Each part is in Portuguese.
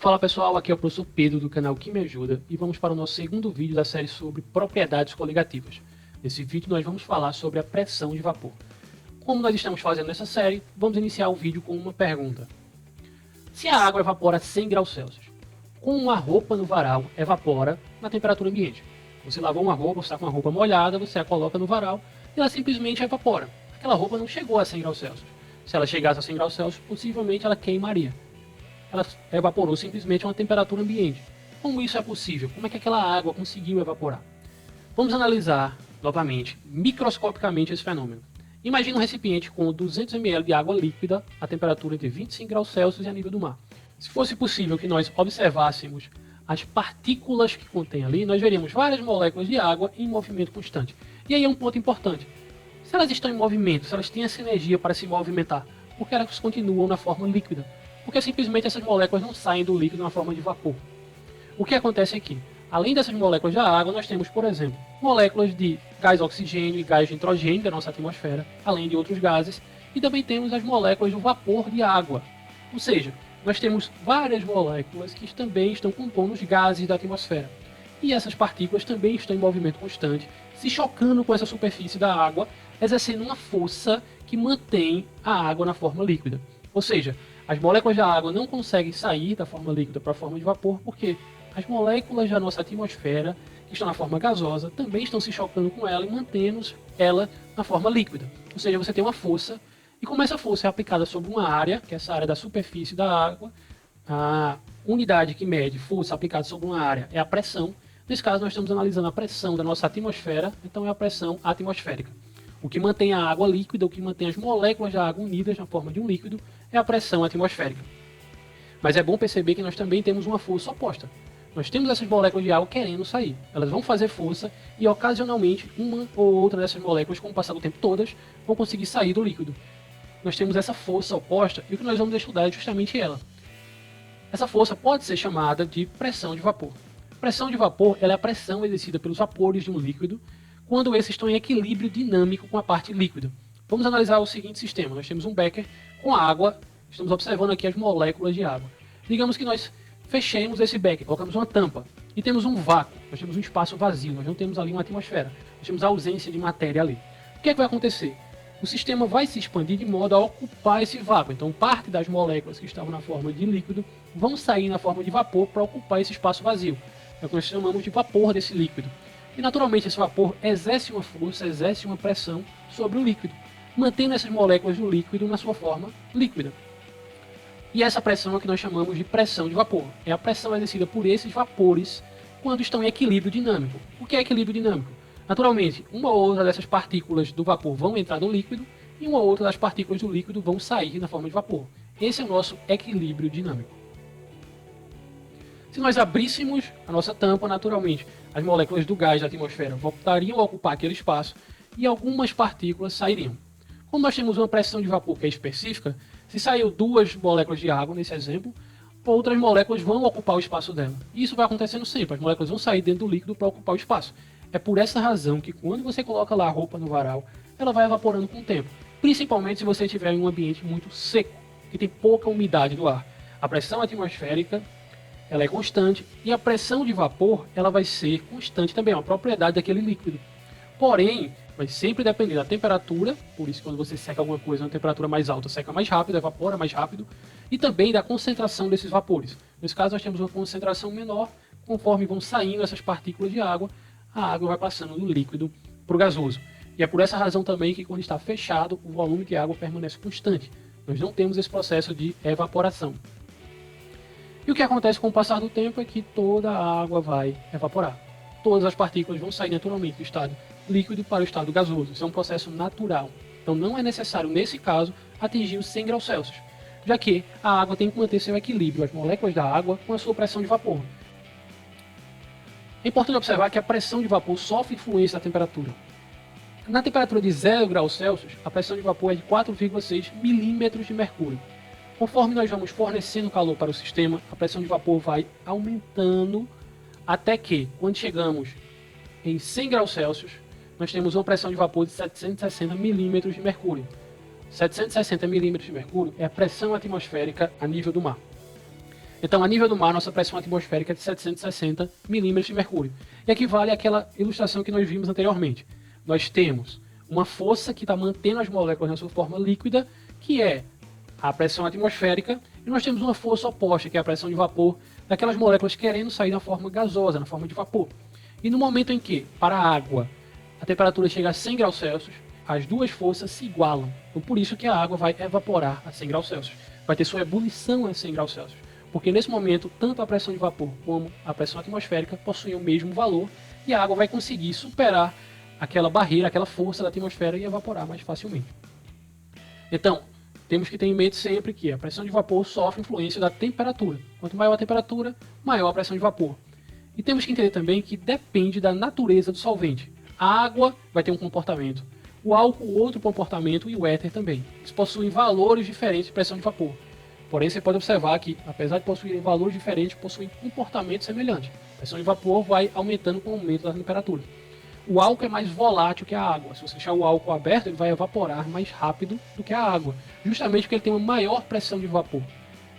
Fala pessoal, aqui é o professor Pedro do canal Que Me Ajuda e vamos para o nosso segundo vídeo da série sobre propriedades coligativas. Nesse vídeo nós vamos falar sobre a pressão de vapor. Como nós estamos fazendo nessa série, vamos iniciar o vídeo com uma pergunta. Se a água evapora a 100 graus Celsius, como uma roupa no varal evapora na temperatura ambiente? Você lavou uma roupa, você está com uma roupa molhada, você a coloca no varal e ela simplesmente evapora. Aquela roupa não chegou a 100 graus Celsius. Se ela chegasse a 100 graus Celsius, possivelmente ela queimaria. Ela evaporou simplesmente a uma temperatura ambiente. Como isso é possível? Como é que aquela água conseguiu evaporar? Vamos analisar novamente, microscopicamente, esse fenômeno. Imagine um recipiente com 200 ml de água líquida a temperatura de 25 graus Celsius e a nível do mar. Se fosse possível que nós observássemos as partículas que contém ali, nós veríamos várias moléculas de água em movimento constante. E aí é um ponto importante. Se elas estão em movimento, se elas têm essa energia para se movimentar, por que elas continuam na forma líquida? Porque simplesmente essas moléculas não saem do líquido na forma de vapor. O que acontece aqui? Além dessas moléculas da água, nós temos, por exemplo, moléculas de gás oxigênio e gás nitrogênio da nossa atmosfera, além de outros gases, e também temos as moléculas do vapor de água. Ou seja, nós temos várias moléculas que também estão compondo os gases da atmosfera. E essas partículas também estão em movimento constante, se chocando com essa superfície da água, exercendo uma força que mantém a água na forma líquida. Ou seja, as moléculas da água não conseguem sair da forma líquida para a forma de vapor porque as moléculas da nossa atmosfera, que estão na forma gasosa, também estão se chocando com ela e mantendo ela na forma líquida. Ou seja, você tem uma força, e como essa força é aplicada sobre uma área, que é essa área da superfície da água, a unidade que mede força aplicada sobre uma área é a pressão. Nesse caso, nós estamos analisando a pressão da nossa atmosfera, então é a pressão atmosférica. O que mantém a água líquida, o que mantém as moléculas da água unidas na forma de um líquido, é a pressão atmosférica. Mas é bom perceber que nós também temos uma força oposta. Nós temos essas moléculas de água querendo sair. Elas vão fazer força e ocasionalmente uma ou outra dessas moléculas, com o passar do tempo todas, vão conseguir sair do líquido. Nós temos essa força oposta e o que nós vamos estudar é justamente ela. Essa força pode ser chamada de pressão de vapor. Pressão de vapor ela é a pressão exercida pelos vapores de um líquido quando esses estão em equilíbrio dinâmico com a parte líquida. Vamos analisar o seguinte sistema. Nós temos um becker com água, estamos observando aqui as moléculas de água. Digamos que nós fechemos esse becker, colocamos uma tampa e temos um vácuo, nós temos um espaço vazio, nós não temos ali uma atmosfera, nós temos a ausência de matéria ali. O que é que vai acontecer? O sistema vai se expandir de modo a ocupar esse vácuo. Então, parte das moléculas que estavam na forma de líquido vão sair na forma de vapor para ocupar esse espaço vazio. É o que nós chamamos de vapor desse líquido. E naturalmente esse vapor exerce uma força, exerce uma pressão sobre o líquido, mantendo essas moléculas do líquido na sua forma líquida. E essa pressão é o que nós chamamos de pressão de vapor. É a pressão exercida por esses vapores quando estão em equilíbrio dinâmico. O que é equilíbrio dinâmico? Naturalmente, uma ou outra dessas partículas do vapor vão entrar no líquido e uma ou outra das partículas do líquido vão sair na forma de vapor. Esse é o nosso equilíbrio dinâmico. Se nós abríssemos a nossa tampa, naturalmente, as moléculas do gás da atmosfera voltariam a ocupar aquele espaço e algumas partículas sairiam. Como nós temos uma pressão de vapor que é específica, se saiu 2 moléculas de água, nesse exemplo, outras moléculas vão ocupar o espaço dela. E isso vai acontecendo sempre, as moléculas vão sair dentro do líquido para ocupar o espaço. É por essa razão que quando você coloca lá a roupa no varal, ela vai evaporando com o tempo. Principalmente se você estiver em um ambiente muito seco, que tem pouca umidade do ar. A pressão atmosférica ela é constante e a pressão de vapor ela vai ser constante também, é uma propriedade daquele líquido. Porém, vai sempre depender da temperatura, por isso quando você seca alguma coisa na temperatura mais alta, seca mais rápido, evapora mais rápido, e também da concentração desses vapores. Nesse caso nós temos uma concentração menor, conforme vão saindo essas partículas de água, a água vai passando do líquido para o gasoso. E é por essa razão também que quando está fechado, o volume de água permanece constante. Nós não temos esse processo de evaporação. E o que acontece com o passar do tempo é que toda a água vai evaporar. Todas as partículas vão sair naturalmente do estado líquido para o estado gasoso. Isso é um processo natural. Então não é necessário, nesse caso, atingir os 100 graus Celsius, já que a água tem que manter seu equilíbrio, as moléculas da água, com a sua pressão de vapor. É importante observar que a pressão de vapor sofre influência da temperatura. Na temperatura de 0 graus Celsius, a pressão de vapor é de 4,6 milímetros de mercúrio. Conforme nós vamos fornecendo calor para o sistema, a pressão de vapor vai aumentando até que, quando chegamos em 100 graus Celsius, nós temos uma pressão de vapor de 760 milímetros de mercúrio. 760 milímetros de mercúrio é a pressão atmosférica a nível do mar. Então, a nível do mar, nossa pressão atmosférica é de 760 milímetros de mercúrio. E equivale àquela ilustração que nós vimos anteriormente. Nós temos uma força que está mantendo as moléculas na sua forma líquida, que é a pressão atmosférica, e nós temos uma força oposta, que é a pressão de vapor, daquelas moléculas querendo sair na forma gasosa, na forma de vapor. E no momento em que, para a água, a temperatura chega a 100 graus Celsius, as duas forças se igualam. Então, por isso que a água vai evaporar a 100 graus Celsius. Vai ter sua ebulição a 100 graus Celsius. Porque nesse momento, tanto a pressão de vapor como a pressão atmosférica possuem o mesmo valor e a água vai conseguir superar aquela barreira, aquela força da atmosfera e evaporar mais facilmente. Então, temos que ter em mente sempre que a pressão de vapor sofre influência da temperatura. Quanto maior a temperatura, maior a pressão de vapor. E temos que entender também que depende da natureza do solvente. A água vai ter um comportamento, o álcool outro comportamento e o éter também. Eles possuem valores diferentes de pressão de vapor. Porém, você pode observar que, apesar de possuírem valores diferentes, possuem comportamentos semelhantes. A pressão de vapor vai aumentando com o aumento da temperatura. O álcool é mais volátil que a água. Se você deixar o álcool aberto, ele vai evaporar mais rápido do que a água, justamente porque ele tem uma maior pressão de vapor.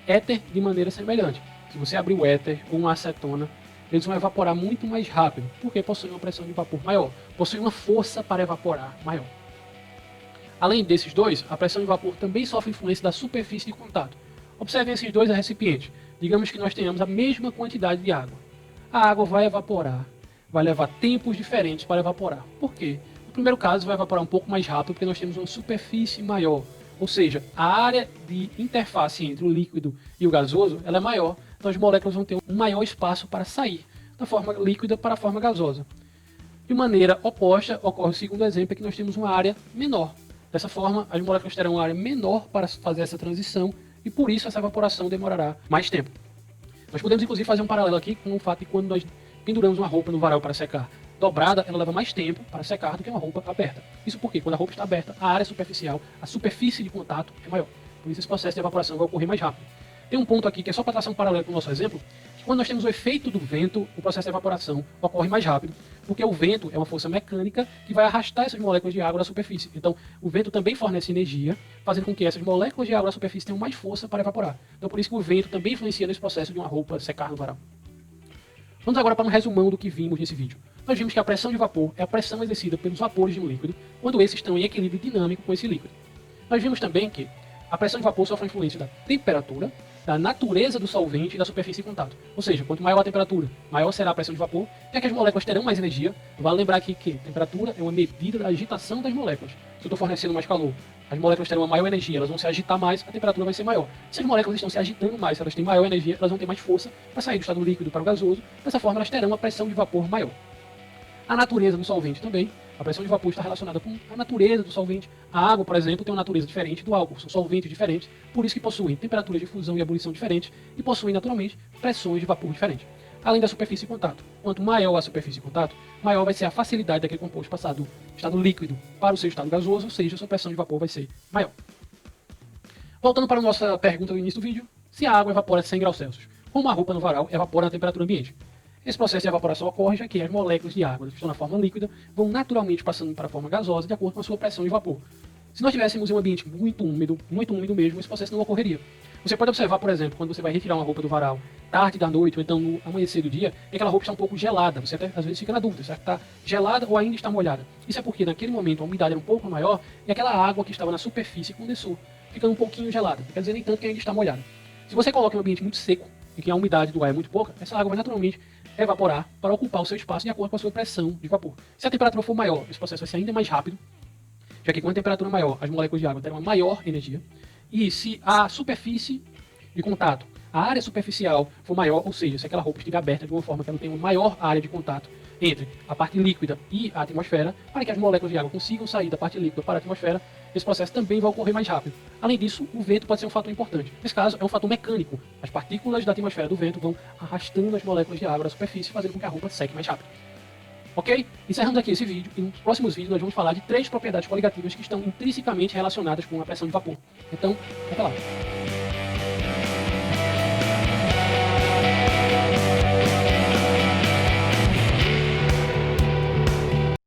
Éter, de maneira semelhante. Se você abrir o éter ou uma acetona, eles vão evaporar muito mais rápido, porque possuem uma pressão de vapor maior, possuem uma força para evaporar maior. Além desses dois, a pressão de vapor também sofre influência da superfície de contato. Observem esses dois recipientes. Digamos que nós tenhamos a mesma quantidade de água. A água vai evaporar, vai levar tempos diferentes para evaporar. Por quê? No primeiro caso, vai evaporar um pouco mais rápido, porque nós temos uma superfície maior. Ou seja, a área de interface entre o líquido e o gasoso ela é maior, então as moléculas vão ter um maior espaço para sair da forma líquida para a forma gasosa. De maneira oposta, ocorre o segundo exemplo, é que nós temos uma área menor. Dessa forma, as moléculas terão uma área menor para fazer essa transição e por isso essa evaporação demorará mais tempo. Nós podemos inclusive fazer um paralelo aqui com o fato de quando nós penduramos uma roupa no varal para secar dobrada, ela leva mais tempo para secar do que uma roupa aberta. Isso porque quando a roupa está aberta, a área superficial, a superfície de contato é maior. Por isso esse processo de evaporação vai ocorrer mais rápido. Tem um ponto aqui que é só para traçar um paralelo com o nosso exemplo, que quando nós temos o efeito do vento, o processo de evaporação ocorre mais rápido, porque o vento é uma força mecânica que vai arrastar essas moléculas de água da superfície. Então, o vento também fornece energia, fazendo com que essas moléculas de água da superfície tenham mais força para evaporar. Então, por isso que o vento também influencia nesse processo de uma roupa secar no varal. Vamos agora para um resumão do que vimos nesse vídeo. Nós vimos que a pressão de vapor é a pressão exercida pelos vapores de um líquido, quando esses estão em equilíbrio dinâmico com esse líquido. Nós vimos também que a pressão de vapor sofre a influência da temperatura, da natureza do solvente e da superfície de contato. Ou seja, quanto maior a temperatura, maior será a pressão de vapor, já que as moléculas terão mais energia. Vale lembrar aqui que temperatura é uma medida da agitação das moléculas. Se eu estou fornecendo mais calor, as moléculas terão uma maior energia, elas vão se agitar mais, a temperatura vai ser maior. Se as moléculas estão se agitando mais, se elas têm maior energia, elas vão ter mais força para sair do estado líquido para o gasoso. Dessa forma, elas terão uma pressão de vapor maior. A natureza do solvente também. A pressão de vapor está relacionada com a natureza do solvente. A água, por exemplo, tem uma natureza diferente do álcool, são solventes diferentes, por isso que possuem temperaturas de fusão e ebulição diferentes e possuem, naturalmente, pressões de vapor diferentes. Além da superfície de contato. Quanto maior a superfície de contato, maior vai ser a facilidade daquele composto passar do estado líquido para o seu estado gasoso, ou seja, a sua pressão de vapor vai ser maior. Voltando para a nossa pergunta do início do vídeo, se a água evapora a 100 graus Celsius, como uma roupa no varal evapora na temperatura ambiente? Esse processo de evaporação ocorre já que as moléculas de água que estão na forma líquida vão naturalmente passando para a forma gasosa de acordo com a sua pressão de vapor. Se nós tivéssemos em um ambiente muito úmido mesmo, esse processo não ocorreria. Você pode observar, por exemplo, quando você vai retirar uma roupa do varal tarde da noite ou então no amanhecer do dia, e aquela roupa está um pouco gelada. Você até às vezes fica na dúvida, será que está gelada ou ainda está molhada? Isso é porque naquele momento a umidade era um pouco maior e aquela água que estava na superfície condensou, ficando um pouquinho gelada. Quer dizer, nem tanto que ainda está molhada. Se você coloca em um ambiente muito seco e que a umidade do ar é muito pouca, essa água vai naturalmente evaporar para ocupar o seu espaço de acordo com a sua pressão de vapor. Se a temperatura for maior, esse processo vai ser ainda mais rápido, já que com a temperatura maior, as moléculas de água terão uma maior energia. E se a superfície de contato, a área superficial for maior, ou seja, se aquela roupa estiver aberta de uma forma que ela tenha uma maior área de contato entre a parte líquida e a atmosfera, para que as moléculas de água consigam sair da parte líquida para a atmosfera, esse processo também vai ocorrer mais rápido. Além disso, o vento pode ser um fator importante. Nesse caso, é um fator mecânico. As partículas da atmosfera do vento vão arrastando as moléculas de água da superfície, fazendo com que a roupa seque mais rápido. Ok? Encerrando aqui esse vídeo, e nos próximos vídeos nós vamos falar de 3 propriedades coligativas que estão intrinsecamente relacionadas com a pressão de vapor. Então, até lá!